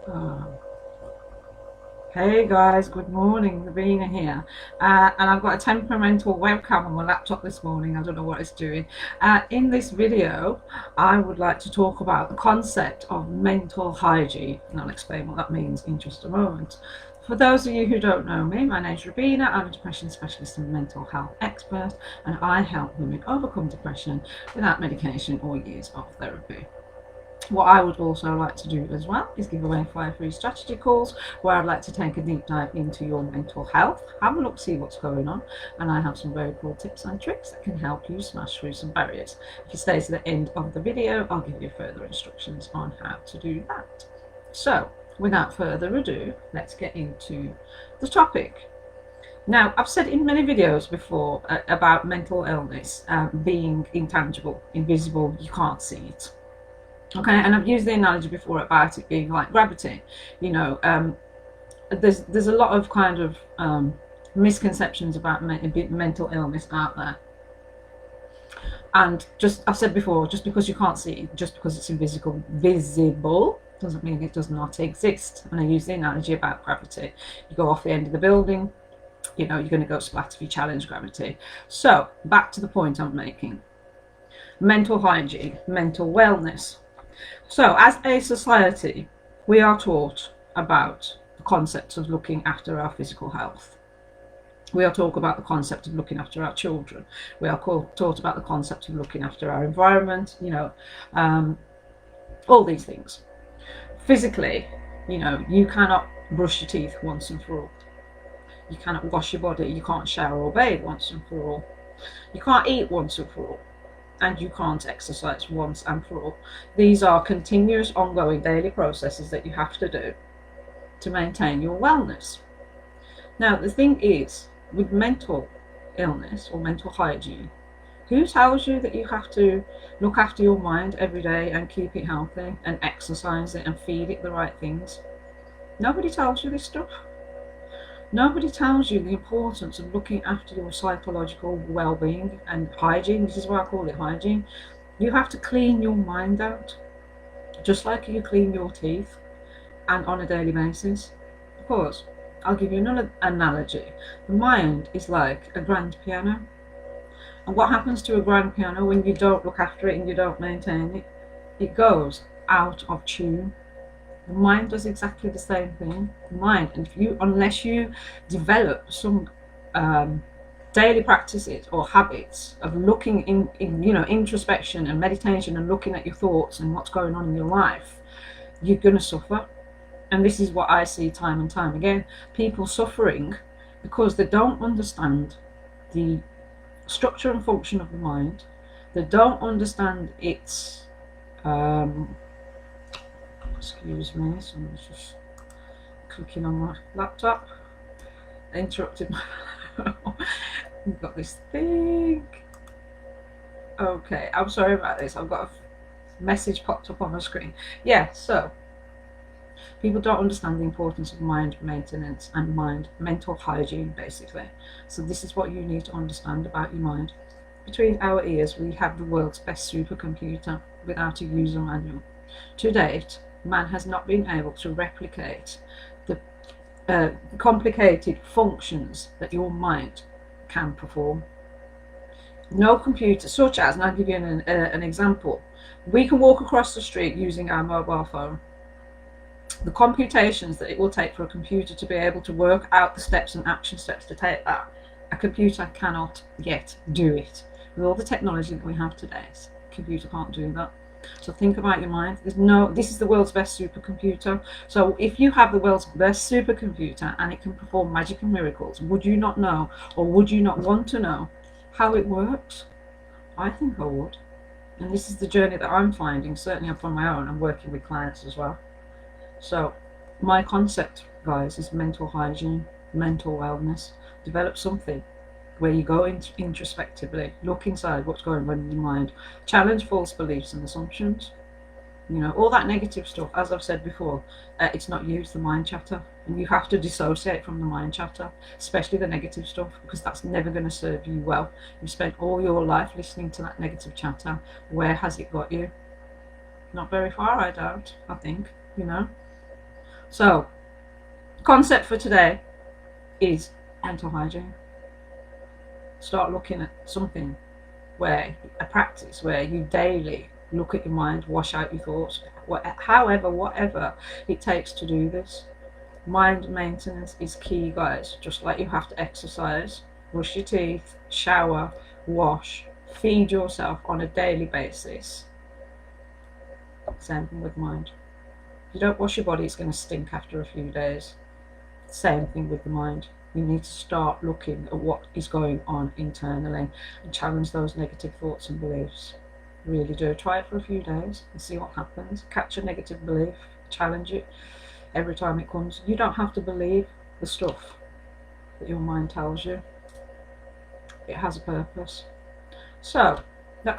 Oh. Hey guys, good morning, Robeena here. And I've got a temperamental webcam on my laptop this morning. I don't know what it's doing. In this video, I would like to talk about the concept of mental hygiene, and I'll explain what that means in just a moment. For those of you who don't know me, my name is Robeena. I'm a depression specialist and mental health expert, and I help women overcome depression without medication or use of therapy. What I would also like to do as well is give away 5 free strategy calls where I'd like to take a deep dive into your mental health, have a look, see what's going on, and I have some very cool tips and tricks that can help you smash through some barriers. If you stay to the end of the video, I'll give you further instructions on how to do that. So, without further ado, let's get into the topic. Now, I've said in many videos before about mental illness being intangible, invisible, you can't see it. Okay, and I've used the analogy before about it being like gravity. There's a lot of kind of misconceptions about mental illness out there. And just I've said before, just because you can't see it, just because it's visible doesn't mean it does not exist. And I use the analogy about gravity. You go off the end of the building, you're going to go splat if you challenge gravity. So back to the point I'm making. Mental hygiene, mental wellness. So, as a society, we are taught about the concept of looking after our physical health. We are taught about the concept of looking after our children. We are taught about the concept of looking after our environment, all these things. Physically, you cannot brush your teeth once and for all. You cannot wash your body. You can't shower or bathe once and for all. You can't eat once and for all. And you can't exercise once and for all. These are continuous, ongoing daily processes that you have to do to maintain your wellness. Now, the thing is, with mental illness or mental hygiene, who tells you that you have to look after your mind every day and keep it healthy and exercise it and feed it the right things? Nobody tells you this stuff. Nobody tells you the importance of looking after your psychological well-being and hygiene. This is why I call it hygiene. You have to clean your mind out, just like you clean your teeth, and on a daily basis. Of course, I'll give you another analogy. The mind is like a grand piano. And what happens to a grand piano when you don't look after it and you don't maintain it? It goes out of tune. The mind does exactly the same thing. The mind, and unless you develop some daily practices or habits of looking in introspection and meditation and looking at your thoughts and what's going on in your life, you're going to suffer. And this is what I see time and time again: people suffering because they don't understand the structure and function of the mind. They don't understand its excuse me, someone's just clicking on my laptop. I interrupted my We've got this thing. Okay, I'm sorry about this. I've got a message popped up on my screen. Yeah, so people don't understand the importance of mind maintenance and mental hygiene, basically. So this is what you need to understand about your mind. Between our ears, we have the world's best supercomputer without a user manual. To date, man has not been able to replicate the complicated functions that your mind can perform. No computer, such as, and I'll give you an example, we can walk across the street using our mobile phone. The computations that it will take for a computer to be able to work out the steps and action steps to take that, a computer cannot yet do it. With all the technology that we have today, a computer can't do that. So think about your mind. This is the world's best supercomputer. So if you have the world's best supercomputer and it can perform magic and miracles, would you not know, or would you not want to know how it works? I think I would. And this is the journey that I'm finding. Certainly I'm on my own. I'm working with clients as well. So my concept, guys, is mental hygiene, mental wellness. Develop something where you go introspectively, look inside what's going on in your mind, challenge false beliefs and assumptions. All that negative stuff, as I've said before, it's not you, it's the mind chatter. And you have to dissociate from the mind chatter, especially the negative stuff, because that's never going to serve you well. You've spent all your life listening to that negative chatter. Where has it got you? Not very far, I doubt, I think. So, concept for today is mental hygiene. Start looking at something where, a practice where you daily look at your mind, wash out your thoughts, whatever it takes to do this. Mind maintenance is key, guys. Just like you have to exercise, brush your teeth, shower, wash, feed yourself on a daily basis. Same thing with mind. If you don't wash your body, it's going to stink after a few days. Same thing with the mind. You need to start looking at what is going on internally and challenge those negative thoughts and beliefs. Really do. Try it for a few days and see what happens. Catch a negative belief, challenge it every time it comes. You don't have to believe the stuff that your mind tells you. It has a purpose. So,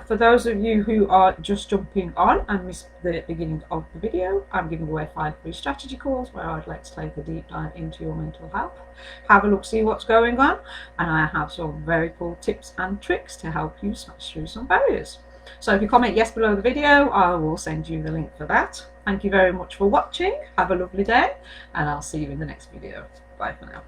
for those of you who are just jumping on and missed the beginning of the video, I'm giving away 5 free strategy calls where I'd like to take a deep dive into your mental health. Have a look, see what's going on, and I have some very cool tips and tricks to help you smash through some barriers. So if you comment yes below the video, I will send you the link for that. Thank you very much for watching. Have a lovely day, and I'll see you in the next video. Bye for now.